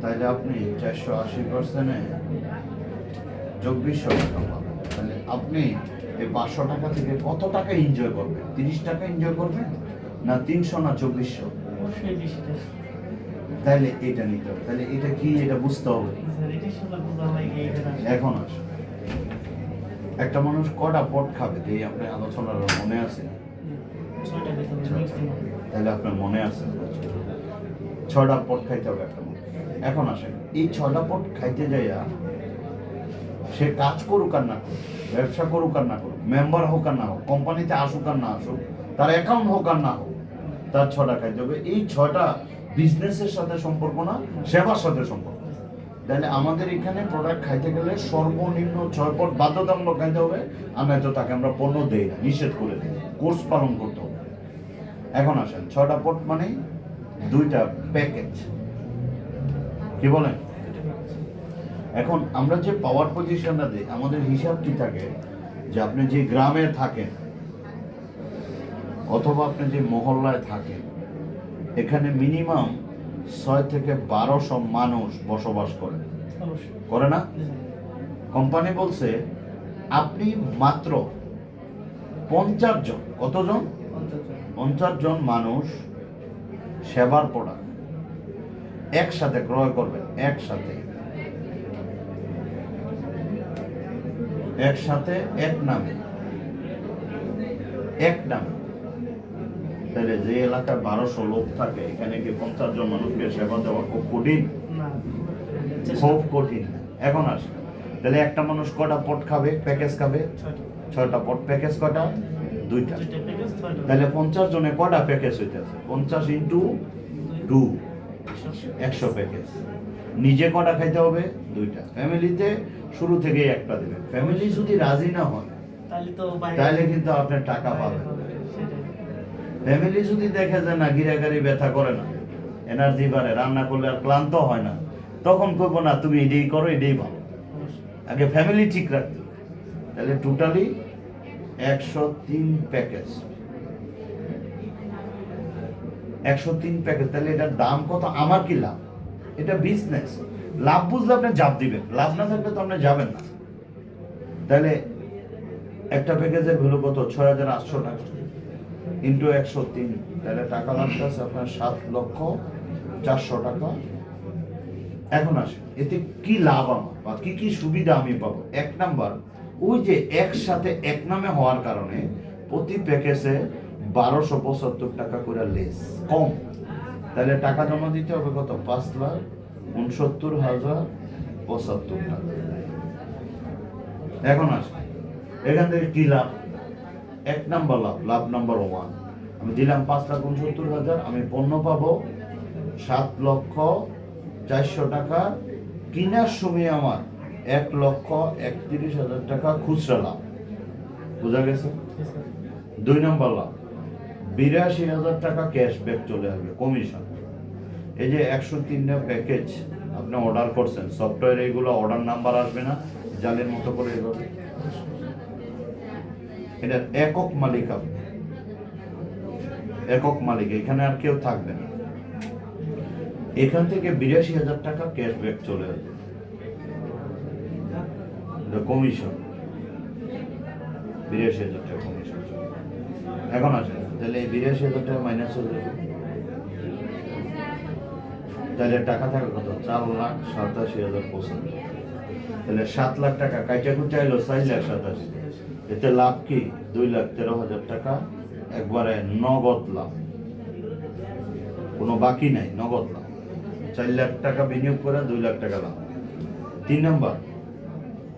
তাহলে আপনি 480% 2400 টাকা পাবেন। তাহলে আপনি এই 500 টাকা থেকে কত টাকা এনজয় করবেন? 30 টাকা এনজয় করবেন না 300 না 2400? তাহলে এটা নিতে হবে। তাহলে এটা কি, এটা বুঝতে হবে। এখন আসে একটা মানুষ কটা পট খাবে, এই আপনার আলোচনার মনে আছে? তাহলে আপনার মনে আছে 6টা পট খাইতে হবে একটা মানুষ। এখন আসেন, এই 6টা পট খাইতে যাইয়া সে কাজ করুক আর না করুক, ব্যবসা করুক আর না করুক, মেম্বার হোক আর না হোক, কোম্পানিতে আসুক আর না আসুক, তার অ্যাকাউন্ট হোক আর না হোক, তার 6টা খাইতে হবে। এই 6টা বিজনেসের সাথে সম্পর্ক না, সেবার সাথে সম্পর্ক। তাহলে আমাদের এখানে প্রোডাক্ট খাইতে গেলে সর্বনিম্ন 6 পট বাধ্যতামূলক খাইতে হবে, আর নয়তো তাকে আমরা পণ্য দেই না, নিষেধ করে দিই, কোর্স পালন করতে হবে। এখন আসেন, 6টা পট মানে 2টা প্যাকেজ, কি বলেন? এখন আমরা যে পাওয়ার পজিশনটা দিই, আমাদের হিসাব কি থাকে যে আপনি যে গ্রামে থাকেন অথবা আপনি যে মহল্লায় থাকেন, এখানে মিনিমাম 6 থেকে 1200 মানুষ বসবাস করে না? কোম্পানি বলছে আপনি মাত্র 50 জন, কতজন? 50 জন মানুষ সেবার প্রোডাক্ট একসাথে ক্রয় করবেন, একসাথে এক নামে। তাহলে যে এলাকায় 1200 লোক থাকে, এখানে কি 50 জন মানুষকে সেবা দেওয়া খুব কঠিন? খুব কঠিন। এখন আসে, তাহলে একটা মানুষ কটা পট খাবে, প্যাকেজ খাবে? 6টা পট। প্যাকেজ কটা? 2টা। তাহলে 50 জনে কটা প্যাকেজ হইতেছে? 50 ইন্টু 2, 100 প্যাকেজ। নিজে কটা খাইতে হবে? 2টা। ফ্যামিলিতে শুরু থেকেই একটা দেবে। ফ্যামিলি যদি রাজি না হয় তাহলে কিন্তু আপনার টাকা পাবেন। ফ্যামিলি যদি দেখে যে না, গিরাগারি ব্যথা করে না, এনার্জি বাড়ে, রান্না করলে আর ক্লান্ত হয় না, তখন করবো না তুমি এটাই করো, এটাই ভালো। আগে ফ্যামিলি ঠিক রাখতে। তাহলে টোটালি 103 প্যাকেজ। 103 প্যাকেজ। তাহলে এটার দাম কত? আমার কি লাভ? এটা বিজনেস। লাভ বুঝলে আপনি জাপ দিবেন, লাভ না থাকলে তো আপনি যাবেন না। তাহলে একটা প্যাকেজের ভ্যালু কত? 6800 টাকা ইন্টু 103। তাহলে টাকা লাগতেছে আপনার 7,400,000 টাকা। এখন আসে, এতে কি লাভ আমার বা কি কি সুবিধা আমি পাবো? 1 নাম্বার, ওই যে একসাথে এক নামে হওয়ার কারণে প্রতি প্যাকেজে 1275 টাকা করে লেস, কম। তাহলে টাকা জমা দিতে হবে কত? 5,69,075 টাকা। এখন আসে, এখান থেকে কি লাভ? 1 নাম্বার লাভ নাম্বার 1, আমি দিলাম 5,69,000, আমি পণ্য পাবো 7,04,000 টাকা। কিনার সময় আমার 1,31,000 টাকা খুচরা লাভ। বোঝা গেছে? 2 নাম্বার লাভ, 82,000 টাকা ক্যাশব্যাক চলে আসবে, কমিশন। এই যে 103টা প্যাকেজ আপনি অর্ডার করছেন, সফটওয়্যার এইগুলো অর্ডার নাম্বার আসবে না জালের মতো করে এভাবে? এটার একক মালিক আপনি, একক মালিক, এখানে আর কেউ থাকবে না। এখান থেকে 82,000 টাকা ক্যাশব্যাক চলে আসবে, কমিশন। 82,000 টাকা কমিশন। এখন আছে, তাহলে এই 82,000 টাকা মাইনাস হয়ে যাবে। তাহলে টাকা থাকে কত? 4,87,085। তাহলে 7 লাখ টাকা কাইটা কুচা এলো 4,87,000। এতে লাভ কি? 2,13,000 টাকা একবারে নগদ লাভ, কোনো বাকি নাই, নগদ লাভ। 4 লাখ টাকা বিনিয়োগ করে 2 লাখ টাকা লাভ। 3 নাম্বার,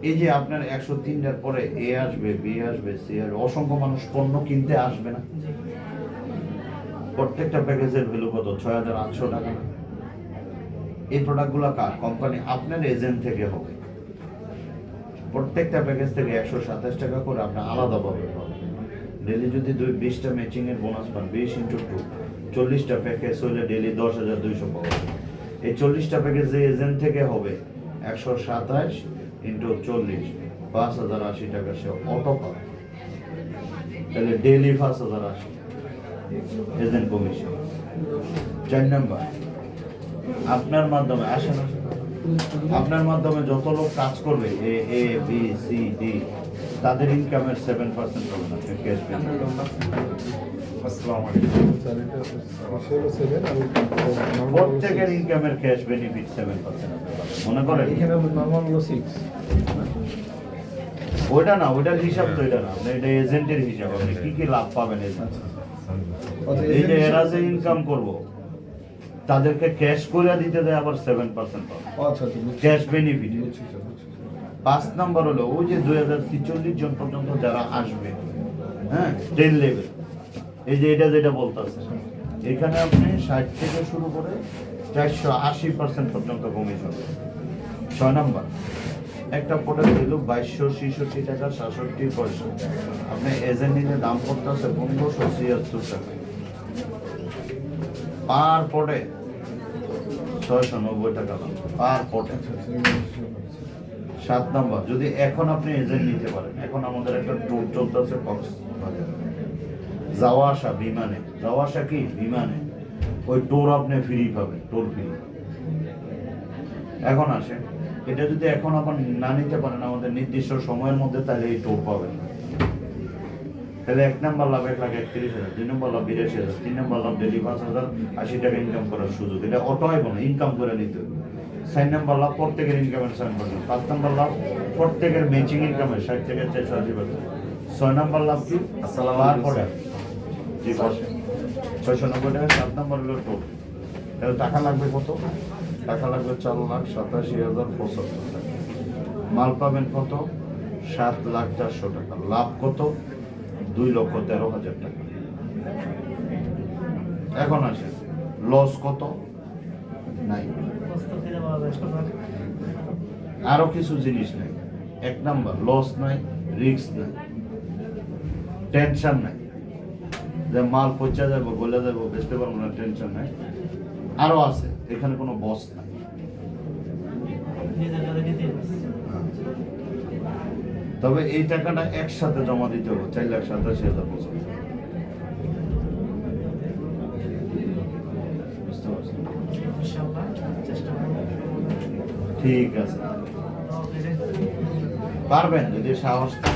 এই যে আপনার 103টার পরে এ আসবে, বি আসবে, সি আসবে, অসংখ্য মানুষ পণ্য কিনতে আসবে না? প্রত্যেকটা প্যাকেজের ভ্যালু কত? 6,800 টাকা। এই প্রোডাক্টগুলো কার? কোম্পানি, আপনার এজেন্ট থেকে হবে। প্রত্যেকটা প্যাকেজ থেকে 127 টাকা করে আপনি আলাদাভাবে পাবেন। ডেলি যদি 20টা ম্যাচিং এর বোনাস পান, 20 ইন্টু 2, 40টা প্যাকেজ হলে ডেলি 10,200 পাবেন। এই 40টা প্যাকেজ যে এজেন্ট থেকে হবে 127 ইন্টু 40, 5,080 টাকা সে অটো পাবে। তাহলে ডেলি 5,080 এজেন্ট কমিশন। 4 নাম্বার, আপনার মাধ্যমে আসেন, আপনার মাধ্যমে যত লোক কাজ করবে এ বি সি ডি তাদের ইনকামের 7% পাবেন আপনি ক্যাশ পেমেন্ট। আসসালামু আলাইকুম। স্যার এটা হলো 7 আর প্রত্যেকের ইনকামের ক্যাশ বেনিফিট 7% আপনি পাবেন। মনে করেন এখানে নরমাল হলো 6। ওইটা না, ওইটার হিসাব তো এটা না, আপনি এটা এজেন্টের হিসাব, আপনি কি কি লাভ পাবেন এজেন্ট। এই যে এরা যে ইনকাম করবো তাদেরকে ক্যাশ করে দিতে দেয় আবার 7% পাবে আচ্ছা আচ্ছা ক্যাশ বেনিফিট। বুঝছি স্যার, বুঝছি। 5 নাম্বার হলো ওই যে 2043 জন পর্যন্ত যারা আসবে, হ্যাঁ 10 লেভেল, এই যে এটা যেটা বলতেছে এখানে আপনি 60 থেকে শুরু করে 480% পর্যন্ত কমিশন। 6 নাম্বার একটা প্রোডাক্ট দিল 2266 টাকা 67 পয়সা, আপনি এজেন্ট নিলে দাম পড়তেছে 1576 টাকা পার পড়ে, 690 টাকা দাম পার পড়ে। 7 নাম্বার যদি এখন আপনি এজেন্ট নিতে পারেন, এখন আমাদের একটা ট্যুর চলতেছে কক্সবাজার, যাওয়া আসা বিমানে, যাওয়া আসা কি বিমানে, ওই ট্যুর আপনি ফ্রি পাবেন, ট্যুর ফ্রি। এখন আসেন, এটা যদি এখন আবার না নিতে পারেন আমাদের নির্দিষ্ট সময়ের মধ্যে, তাহলে এই ট্যুর পাবেন না। তাহলে 1 নাম্বার লাভ 1,31,000, 2 নম্বর লাভ 82,000, 3 নম্বর লাভ ডেলি 5,080 টাকা ইনকাম করার সুযোগ, এটা অটো হয় না, ইনকাম করে নিতে হবে। 4 নম্বর লাভ প্রত্যেকের ইনকামের 7%, 5 নম্বর লাভ প্রত্যেকের ম্যাচিং ইনকামের 60 থেকে 480%, 6 নম্বর লাভ কি পার পড়ে জি বসে 690 টাকা। 7 নম্বর হলো টোট, তাহলে টাকা লাগবে কত? টাকা লাগবে 4,87,075 টাকা। মাল পাবেন কত? 7,04,000 টাকা। লাভ কত? 2,13,000 টাকা। এখন আসেন লস কত? নাই, আরো কিছু জিনিস নাই। 1 নাম্বার লস নাই, রিস্ক নাই, টেনশন নাই যে মাল পচা যাবো, গলে যাবো, বেচতে পারবো না, টেনশন নাই। আরো আছে, এখানে কোনো বস নাই। তবে এই টাকাটা একসাথে জমা দিতে হবে 4,87,000 বছর। বুঝতে পারছেন? ঠিক আছে, পারবেন যদি সাহস থাকে।